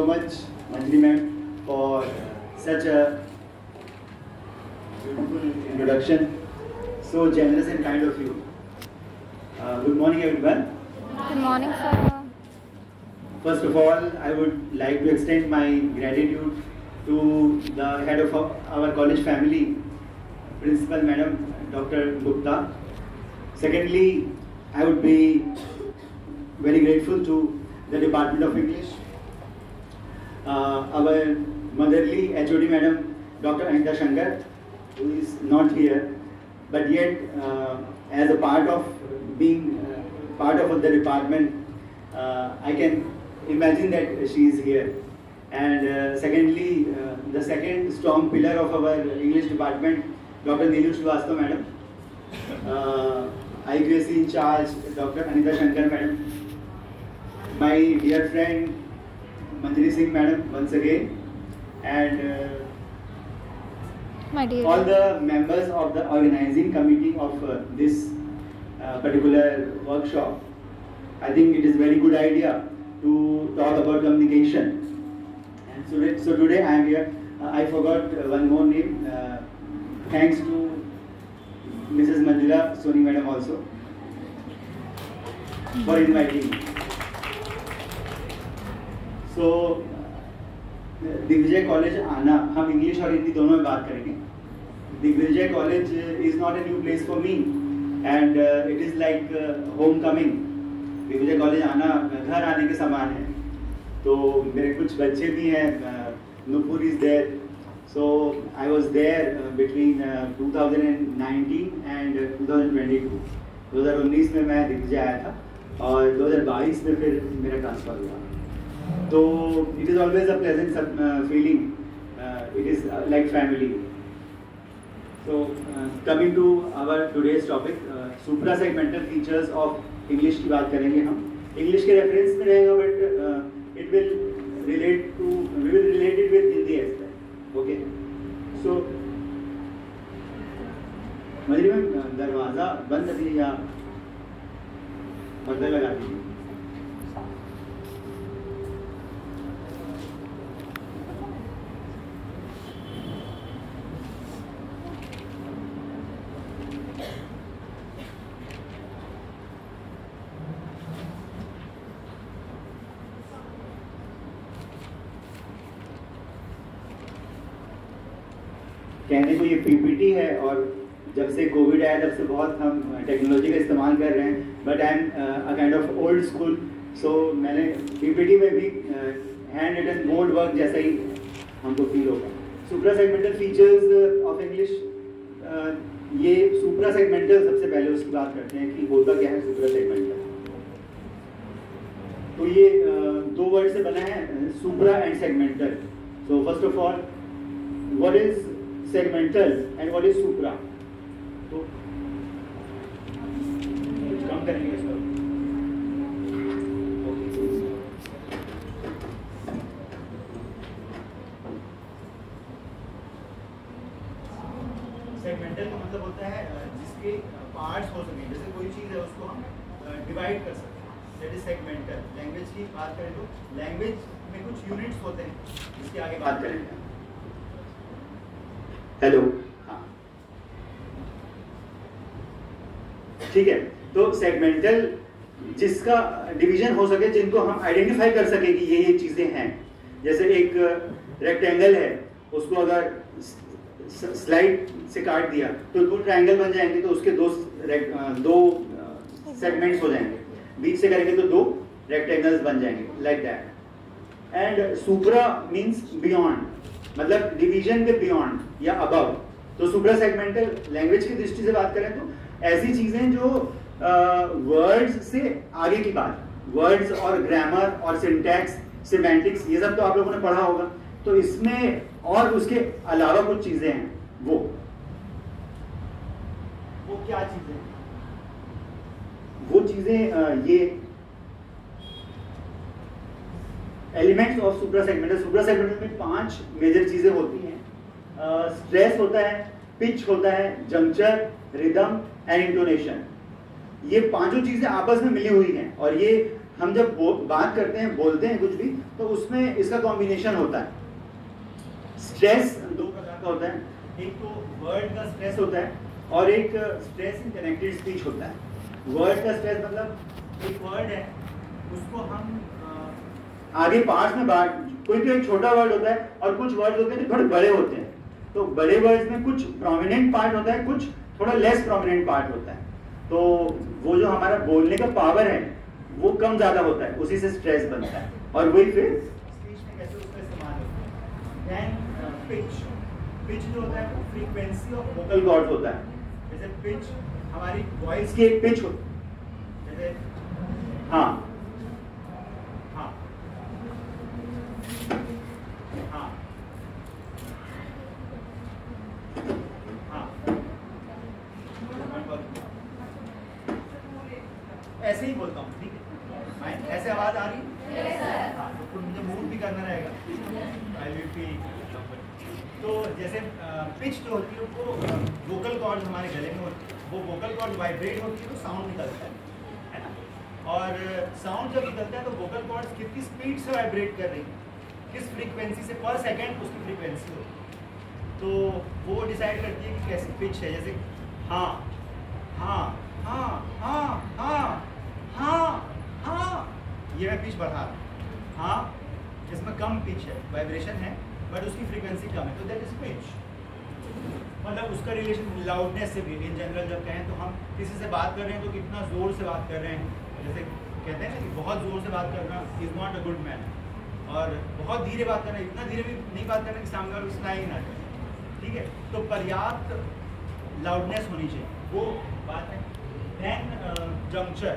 much, Manjari ma'am, for such a beautiful introduction. So generous and kind of you. Good morning, everyone. Good morning, sir. First of all, I would like to extend my gratitude to the head of our college family, Principal Madam Dr. Gupta. Secondly, I would be very grateful to the Department of English, our motherly HOD Madam Dr. Anita Shankar, who is not here, but yet as a part of being part of the department, I can imagine that she is here. And secondly, the second strong pillar of our English department, Dr. Neelu Srivastava Madam, IQAC in charge, Dr. Anita Shankar Madam, my dear friend Manjari Singh Madam once again, and My dear. all the members of the organizing committee of this particular workshop. I think it is a very good idea to talk about communication. And so today I am here. I forgot one more name. Thanks to Mrs. Manjula Soni Madam also for inviting me. So Digvijay College आना, हम English और हिंदी दोनों में बात करेंगे. Digvijay College is not a new place for me and it is like home coming. Digvijay College आना घर आने के समान है. तो मेरे कुछ बच्चे भी हैं. Nupur is there. So I was there between 2019 and 2022. 2019 में मैं दिग्विजय आया था और 2022 में फिर मेरा ट्रांसफर हुआ. So it is always a pleasant feeling. It is like family. So coming to our today's topic, suprasegmental features of English की बात करेंगे हम. English के reference में रहेगा, but it will we will relate it with Hindi as well. Okay. So मजरी में दरवाजा बंद थी या पर्दा लगा दी. कहने को ये पीपीटी है और जब से कोविड आया तब से बहुत हम टेक्नोलॉजी का इस्तेमाल कर रहे हैं, but I am a kind of old school. So मैंने पीपीटी में भी हैंड रिटन बोर्ड वर्क जैसा ही हमको फील होगा. सुप्रा सेगमेंटल फीचर्स ऑफ इंग्लिश. ये सुप्रा सेगमेंटल, सबसे पहले उसकी बात करते हैं कि होता क्या है सुप्रा सेगमेंटल. तो ये दो वर्ड से बना है, supra and segmental. So first of all, what is segmental and what is supra? तो कुछ कम करेंगे इसको. सेगमेंटल का मतलब होता है जिसके पार्ट्स हो सके. जैसे कोई चीज है उसको हम डिवाइड कर सकते हैं. That is segmental. लैंग्वेज की बात करें तो लैंग्वेज में कुछ यूनिट्स होते हैं, जिसकी आगे बात करेंगे. हेलो. हाँ, ठीक है. तो सेगमेंटल जिसका डिवीजन हो सके, जिनको हम आइडेंटिफाई कर सके कि ये चीजें हैं. जैसे एक रेक्टेंगल है, उसको अगर स्लाइड से काट दिया तो दो ट्रायंगल बन जाएंगे, तो उसके दो सेगमेंट्स हो जाएंगे. बीच से करेंगे तो दो रेक्टेंगल्स बन जाएंगे, like that. And supra means beyond, मतलब डिवीजन के बियॉन्ड या अबव. तो सुप्रा सेगमेंटल लैंग्वेज की दृष्टि से बात करें तो ऐसी चीजें जो वर्ड्स से आगे की बात, वर्ड्स और ग्रामर और सिंटैक्स, सिमेंटिक्स, ये सब तो आप लोगों ने पढ़ा होगा. तो इसमें और उसके अलावा कुछ चीजें हैं. वो क्या चीजें हैं? वो चीजें ये elements of supra segmental. Supra segmental में 5 मेजर चीजें होती हैं. स्ट्रेस होता है, पिच होता है, जंक्चर, रिदम एंड इंटोनेशन. ये पांचों चीजें आपस में मिली हुई हैं और ये हम जब बात करते हैं, बोलते हैं कुछ भी, तो उसमें इसका कॉम्बिनेशन होता है। स्ट्रेस दो प्रकार का होता है, एक तो वर्ड का स्ट्रेस होता है और एक स्ट्रेस इन कनेक्टेड स्पीच होता है। वर्ड का स्ट्रेस मतलब एक वर्ड है, उसको हम आगे पार्ट्स में बांट, कोई एक छोटा वर्ड होता है और कुछ वर्ड होते हैं जो थोड़े बड़े होते हैं। तो बड़े वर्ड्स में कुछ प्रोमिनेंट पार्ट होता है, कुछ थोड़ा लेस प्रोमिनेंट पार्ट होता है। तो वो जो हमारा बोलने का पावर है वो कम ज्यादा होता है, उसी से स्ट्रेस बनता है। और वही फिर स्पीच में कैसे उसका इस्तेमाल होता है। देन पिच, पिच जो होता है वो फ्रीक्वेंसी ऑफ वोकल कॉर्ड्स होता है। जैसे पिच हमारी वॉइस की एक पिच होती है, जैसे हाँ हाँ हाँ हाँ, ऐसे ही बोलता हूँ, ठीक है? ऐसे आवाज आ रही है? हाँ, तो मुझे मूव भी करना रहेगा। I will be. तो जैसे पिच जो होती है वो वोकल कॉर्ड हमारे गले में होती है, वो वोकल कॉर्ड वाइब्रेट होती है तो साउंड निकलता है ना? और साउंड जब निकलता है तो वोकल कॉर्ड्स कितनी स्पीड से वाइब्रेट कर रही है, किस फ्रीक्वेंसी से पर सेकंड उसकी फ्रीक्वेंसी होती है, तो वो डिसाइड करती है कि कैसी पिच है। जैसे हाँ हाँ हाँ हाँ हाँ हाँ हाँ, ये मैं पिच बढ़ा रहा हूँ। हाँ इसमें कम पिच है, वाइब्रेशन है, बट उसकी फ्रीक्वेंसी कम है, तो दैट इज पिच। मतलब उसका रिलेशन लाउडनेस से भी। इन जनरल जब कहें तो हम किसी से बात कर रहे हैं तो कितना ज़ोर से बात कर रहे हैं, जैसे कहते हैं ना कि बहुत ज़ोर से बात करना is not a good man, और बहुत धीरे बात करना, इतना धीरे भी नहीं बात करना कि सामने वाला सुनाई ना दे, ठीक है? तो पर्याप्त लाउडनेस होनी चाहिए, वो बात है। देन जंक्चर,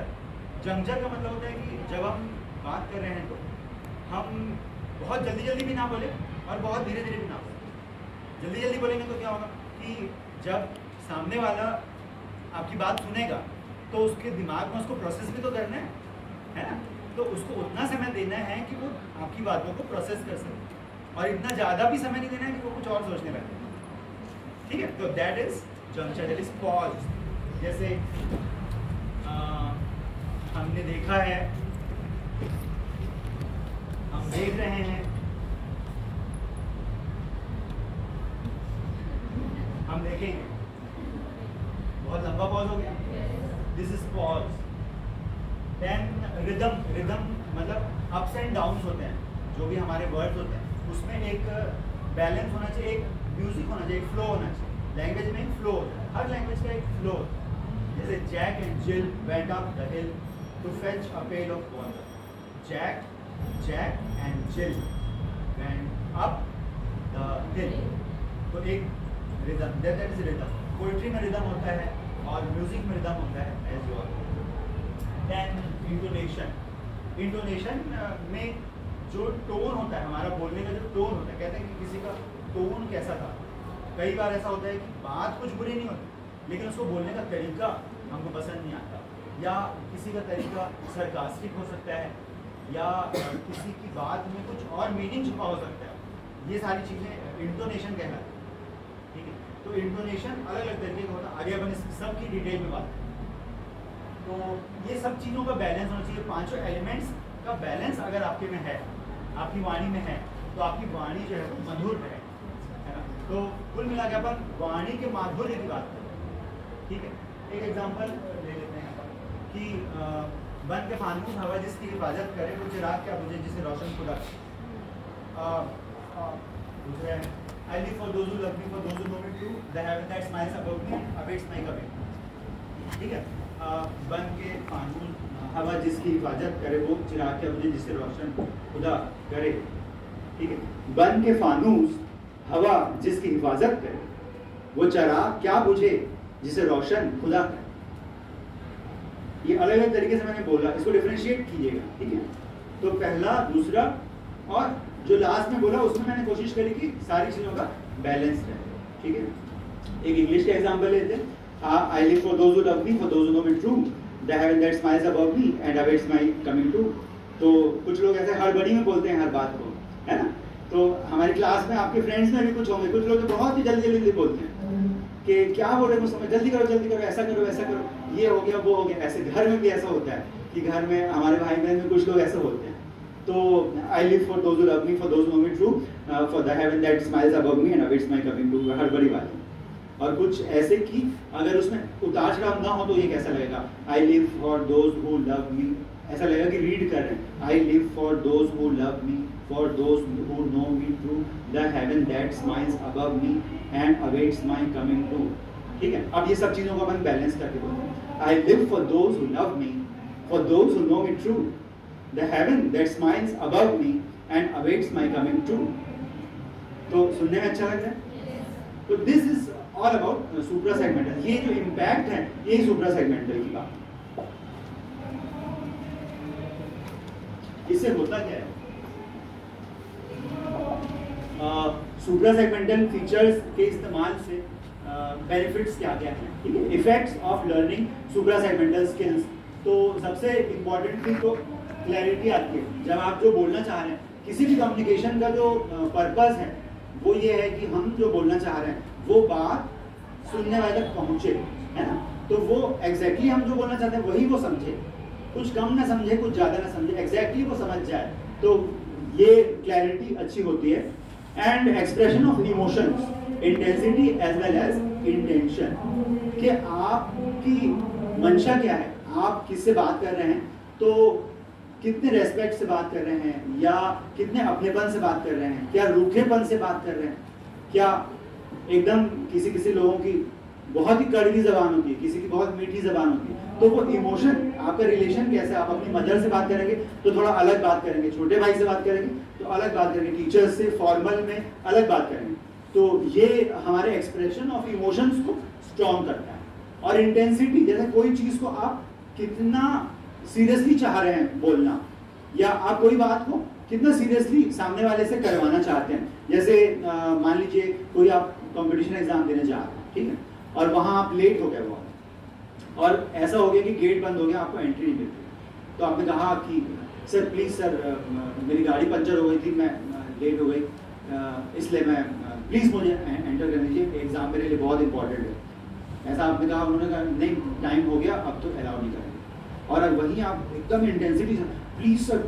जंक्चर का मतलब होता है कि जब हम बात कर रहे हैं तो हम बहुत जल्दी जल्दी भी ना बोले और बहुत धीरे धीरे भी ना बोले। जल्दी जल्दी बोलेंगे तो क्या होगा कि जब सामने वाला आपकी बात सुनेगा तो उसके दिमाग में उसको प्रोसेस भी तो करना है ना? तो उसको उतना समय देना है कि वो आपकी बातों को प्रोसेस कर सके, और इतना ज़्यादा भी समय नहीं देना है कि वो कुछ और सोचने लगे, ठीक है? तो that is juncture, that is pause. जैसे हमने देखा है, हम देख रहे हैं, हम देखेंगे, बहुत लंबा पॉज हो गया, this is pause. Then rhythm, rhythm मतलब अप्स एंड डाउन्स होते हैं, जो भी हमारे वर्ड्स होते हैं उसमें एक बैलेंस होना चाहिए, एक म्यूजिक होना चाहिए, एक फ्लो होना चाहिए। लैंग्वेज में एक फ्लो होता है, हर लैंग्वेज का एक फ्लो होता है। जैसे Jack and Jill went up the hill to fetch a pail of water. Jack and Jill went up the hill, तो एक rhythm, that is rhythm. Poetry में रिदम होता है और म्यूजिक में रिदम होता है as well. Then intonation, intonation में जो टोन होता है, हमारा बोलने का जो टोन होता है, कहते हैं कि किसी का टोन कैसा था। कई बार ऐसा होता है कि बात कुछ बुरी नहीं होती लेकिन उसको बोलने का तरीका हमको पसंद नहीं आता, या किसी का तरीका सरकास्टिक हो सकता है, या किसी की बात में कुछ और मीनिंग छुपा हो सकता है। ये सारी चीज़ें इंटोनेशन कहलाती है, ठीक है? तो इंटोनेशन अलग अलग तरीके का होता है, आगे अपन इस सब की डिटेल में बात करें। तो ये सब चीज़ों का बैलेंस होना चाहिए, पांचों एलिमेंट्स का बैलेंस अगर आपके में है, आपकी वाणी में है, तो आपकी वाणी जो है वो मधुर है ना? तो कुल मिला के अपन वाणी के माधुर्य की बात करें, ठीक है? एक एग्जांपल ले लेते हैं कि बन के फानूस हवा जिसकी हिफाजत करे, वो चिराग क्या बुझे जिसे रोशन खुदा। दूसरा है I live for those who love me, for those who know me too, the heaven that smiles above me awaits my coming, ठीक है? बन के फानूस हवा जिसकी हिफाजत करे, वो चिराग क्या बुझे जिसे रोशन खुदा करे, ठीक है? बन के फानूस हवा जिसकी हिफाजत करे, वो चिराग क्या बुझे जिसे रोशन खुदा करे। ये अलग अलग तरीके से मैंने बोला, इसको डिफरेंशिएट कीजिएगा, ठीक है? तो पहला, दूसरा और जो लास्ट में बोला उसमें मैंने कोशिश करी कि सारी चीजों का बैलेंस रहे, ठीक है? एक इंग्लिश का एग्जांपल लेते हैं। I live for those who love me, for those who know me true, the heaven that smiles above me and awaits my coming too। तो कुछ लोग ऐसे हड़बड़ी में बोलते हैं हर बात को, है ना? तो हमारी क्लास में आपके फ्रेंड्स में भी कुछ होंगे, कुछ लोग बहुत ही जल्दी जल्दी बोलते हैं कि क्या बोल रहे हैं, मुझे जल्दी करो, ऐसा करो, वैसा करो, ये हो गया, वो हो गया। ऐसे घर में भी ऐसा होता है कि घर में हमारे भाई बहन में कुछ लोग ऐसे होते हैं, तो I live for those who love me, for those who know me true, for the heaven that smiles above me and awaits my coming too, हड़बड़ी वाली। और कुछ ऐसे कि अगर उसमें उतार चढ़ाव ना हो तो ये कैसा लगेगा, I live for those who love me, ऐसा लगेगा कि रीड कर रहे हैं, I live for those who love me, for those who know me true, the heaven that smiles above me and awaits my coming too. ठीक है, अब ये सब चीजों को अपन बैलेंस करके बोलते हैं, I live for those who love me, for those who know me true, the heaven that smiles above me and awaits my coming too. तो सुनने में अच्छा लग रहा है? तो this is all about suprasegmental. ये जो इम्पैक्ट है ये सुप्रा सेगमेंटल की बात। इससे होता क्या है, सुप्रा सेगमेंटल फीचर्स के इस्तेमाल से बेनिफिट्स क्या क्या हैं, ठीक है। Effects of learning supra segmental skills, तो सबसे इंपॉर्टेंट थी तो क्लैरिटी आती है। जब आप जो बोलना चाह रहे हैं, किसी भी कम्युनिकेशन का जो पर्पस है वो ये है कि हम जो बोलना चाह रहे हैं वो बात सुनने वाले तक पहुंचे, है ना। तो वो एग्जैक्टली हम जो बोलना चाहते हैं वही वो समझे, कुछ कम ना समझे कुछ ज्यादा ना समझे, एग्जैक्टली वो समझ जाए, तो ये क्लैरिटी अच्छी होती है। And expression of emotions, intensity as well as intention, कि आपकी मंशा क्या है, आप किससे बात कर रहे हैं, तो कितने रेस्पेक्ट से बात कर रहे हैं, या कितने अपनेपन से बात कर रहे हैं, क्या रूखेपन से बात कर रहे हैं, क्या एकदम किसी लोगों की बहुत ही कड़वी जबान होती है, किसी की बहुत मीठी जबान होती है, तो वो इमोशन, आपका रिलेशन कैसा, आप अपनी मदर से बात करेंगे तो थोड़ा अलग बात करेंगे, छोटे भाई से बात करेंगे तो अलग बात करेंगे, टीचर्स से फॉर्मल में अलग बात करेंगे। तो ये हमारे एक्सप्रेशन ऑफ इमोशंस को स्ट्रॉन्ग करता है। और इंटेंसिटी, जैसे कोई चीज को आप कितना सीरियसली चाह रहे हैं बोलना, या आप कोई बात को कितना सीरियसली सामने वाले से करवाना चाहते हैं। जैसे मान लीजिए कोई आप कंपटीशन एग्जाम देने जा रहे हैं, ठीक है, और वहां आप लेट हो गए बहुत, और ऐसा हो गया कि गेट बंद हो गया, आपको एंट्री नहीं मिलती, तो आपने कहा कि सर प्लीज सर मेरी गाड़ी पंचर हो गई थी, मैं लेट हो गई, इसलिए मैं प्लीज मुझे एंटर कर दीजिए, एग्जाम मेरे लिए बहुत इंपॉर्टेंट है, ऐसा आपने कहा। उन्होंने कहा नहीं टाइम हो गया, अब तो अलाउ नहीं करेंगे। और अब वहीं आप एकदम इंटेंसिटी से प्लीज सर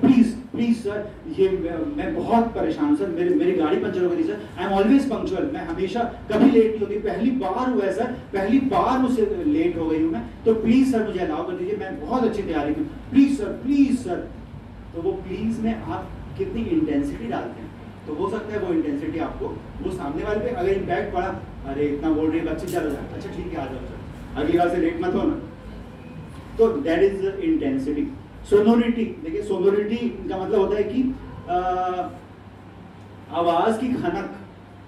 प्लीज सर, ये मैं बहुत परेशान हूँ सर, मेरी गाड़ी पंचर हो गई थी sir, I am always punctual, मैं हमेशा कभी लेट नहीं होती, पहली बार हुआ है सर, पहली बार मुझसे लेट हो गई हूँ मैं, तो प्लीज सर मुझे अलाउ कर दीजिए, मैं बहुत अच्छी तैयारी की, प्लीज सर। तो वो प्लीज में आप कितनी इंटेंसिटी डालते हैं, तो हो सकता है वो इंटेंसिटी आपको वो सामने वाले पे अगर इम्पैक्ट पड़ा, अरे इतना बोल रही है बच्चे, चलो जाए, अच्छा ठीक है आ जाओ सर, अगली बार से लेट मत हो ना, तो दैट इज इंटेंसिटी। सोनोरिटी, देखिए सोनोरिटी का मतलब होता है कि आवाज की खनक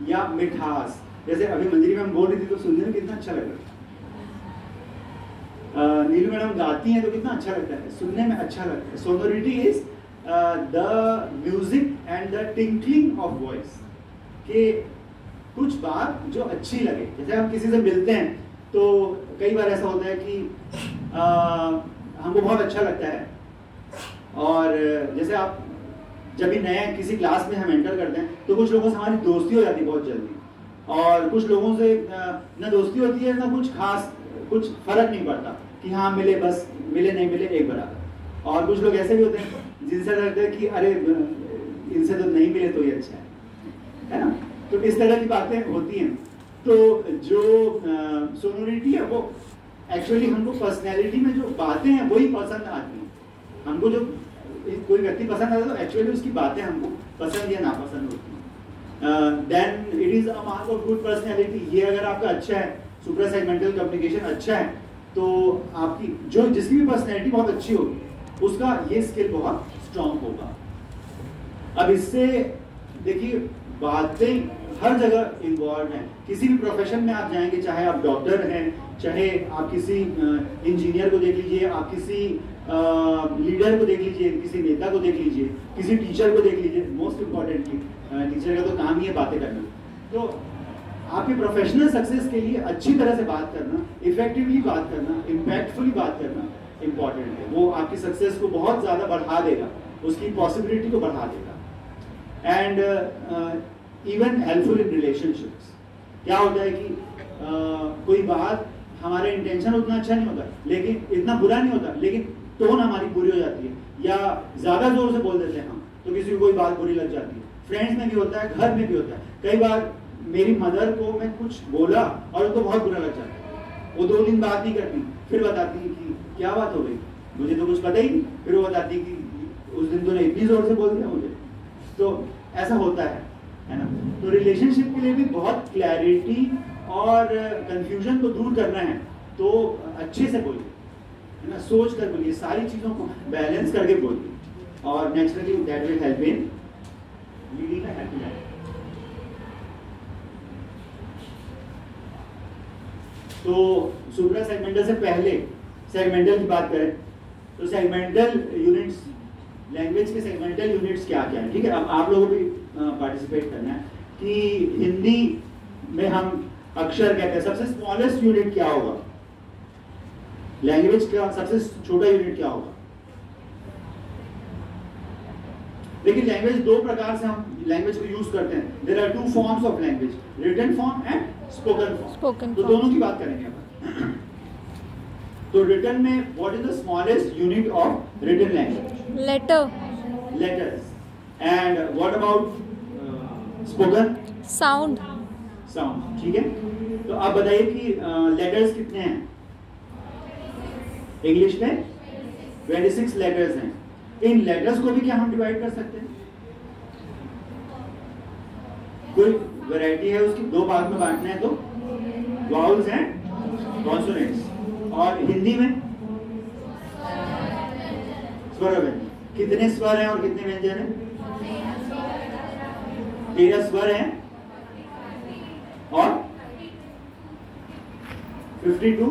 या मिठास, जैसे अभी मंजरी मैम बोल रही थी तो सुनने में कितना अच्छा लग रहा है, नीलू मैडम गाती हैं तो कितना अच्छा लगता है, सुनने में अच्छा लगता है। Sonority is the music and the tinkling of voice, कि कुछ बात जो अच्छी लगे, जैसे हम किसी से मिलते हैं तो कई बार ऐसा होता है कि हमको बहुत अच्छा लगता है, और जैसे आप जब भी नए किसी क्लास में हम एंटर करते हैं तो कुछ लोगों से हमारी दोस्ती हो जाती है बहुत जल्दी, और कुछ लोगों से ना दोस्ती होती है ना कुछ खास, कुछ फर्क नहीं पड़ता कि हाँ मिले बस, मिले नहीं मिले एक बराबर। और कुछ लोग ऐसे भी होते हैं जिनसे लगता है कि अरे इनसे तो नहीं मिले तो ये अच्छा है ना। तो इस तरह की बातें होती हैं। तो जो सोनोरिटी है वो एक्चुअली हमको पर्सनैलिटी में जो बातें हैं वही पसंद आती हैं। हमको जो कोई व्यक्ति पसंद आता है तो एक्चुअली उसकी बातें हमको पसंद या नापसंद होती हैं। Then it is a mark of good personality. ये अगर आपका अच्छा है, सुप्रा सेगमेंटल कम्युनिकेशन अच्छा है, तो आपकी जो जिसकी भी पर्सनैलिटी बहुत अच्छी होगी उसका ये स्किल बहुत स्ट्रांग होगा। अब इससे देखिए बातें हर जगह इन्वॉल्व हैं। किसी भी प्रोफेशन में आप जाएंगे, चाहे आप डॉक्टर हैं, चाहे आप किसी इंजीनियर को देख लीजिए, आप किसी लीडर को देख लीजिए, किसी नेता को देख लीजिए, किसी टीचर को देख लीजिए। मोस्ट इम्पॉर्टेंटली टीचर का तो काम ही है बातें करना। तो आपके प्रोफेशनल सक्सेस के लिए अच्छी तरह से बात करना, इफेक्टिवली बात करना, इम्पैक्टफुली बात करना इम्पॉर्टेंट है। वो आपकी सक्सेस को बहुत ज़्यादा बढ़ा देगा, उसकी पॉसिबिलिटी को बढ़ा देगा। And even helpful in relationships. क्या होता है कि कोई बात हमारे इंटेंशन उतना अच्छा नहीं होता, लेकिन इतना बुरा नहीं होता, लेकिन टोन हमारी बुरी हो जाती है, या ज्यादा जोर से बोल देते हैं हम तो किसी को कोई बात बुरी लग जाती है। फ्रेंड्स में भी होता है, घर में भी होता है। कई बार मेरी मदर को मैं कुछ बोला और उनको बहुत बुरा लग जाता है, वो 2 दिन बात नहीं करती, फिर बताती कि क्या बात हो गई, मुझे तो कुछ पता ही नहीं। फिर वो बताती कि उस दिन तूने इतनी जोर से बोल दिया मुझे। तो ऐसा होता है ना। तो रिलेशनशिप के लिए भी बहुत क्लैरिटी और कंफ्यूजन को दूर करना है तो अच्छे से बोलिए, है ना, सोच कर बोलिए, सारी चीजों को बैलेंस करके बोलिए, और naturally that will help in leading a happy life. तो सुप्रा सेगमेंटल से पहले सेगमेंटल की बात करें तो सेगमेंटल यूनिट्स, लैंग्वेज के सेगमेंटल यूनिट्स क्या क्या है, ठीक है। अब आप लोगों को भी पार्टिसिपेट करना है कि हिंदी में हम अक्षर कहते हैं, सबसे स्मॉलेस्ट यूनिट क्या होगा, लैंग्वेज का सबसे छोटा यूनिट क्या होगा। लेकिन लैंग्वेज 2 प्रकार से हम लैंग्वेज को यूज करते हैं। There are 2 forms of language, written form and spoken form. तो दोनों की बात करेंगे अपन। तो रिटन में what is the smallest unit of written language? Letters. And what about spoken? Sound. ठीक है। तो आप बताइए कि लेटर्स कितने हैं इंग्लिश में? 26 लेटर्स हैं। इन लेटर्स को भी क्या हम डिवाइड कर सकते हैं? कोई वैरायटी है उसकी? 2 भाग में बांटना है तो वाउल्स एंड कॉन्सोनेंट्स। और हिंदी में स्वर व्यंजन। कितने स्वर हैं और कितने व्यंजन हैं? 13 स्वर हैं और 52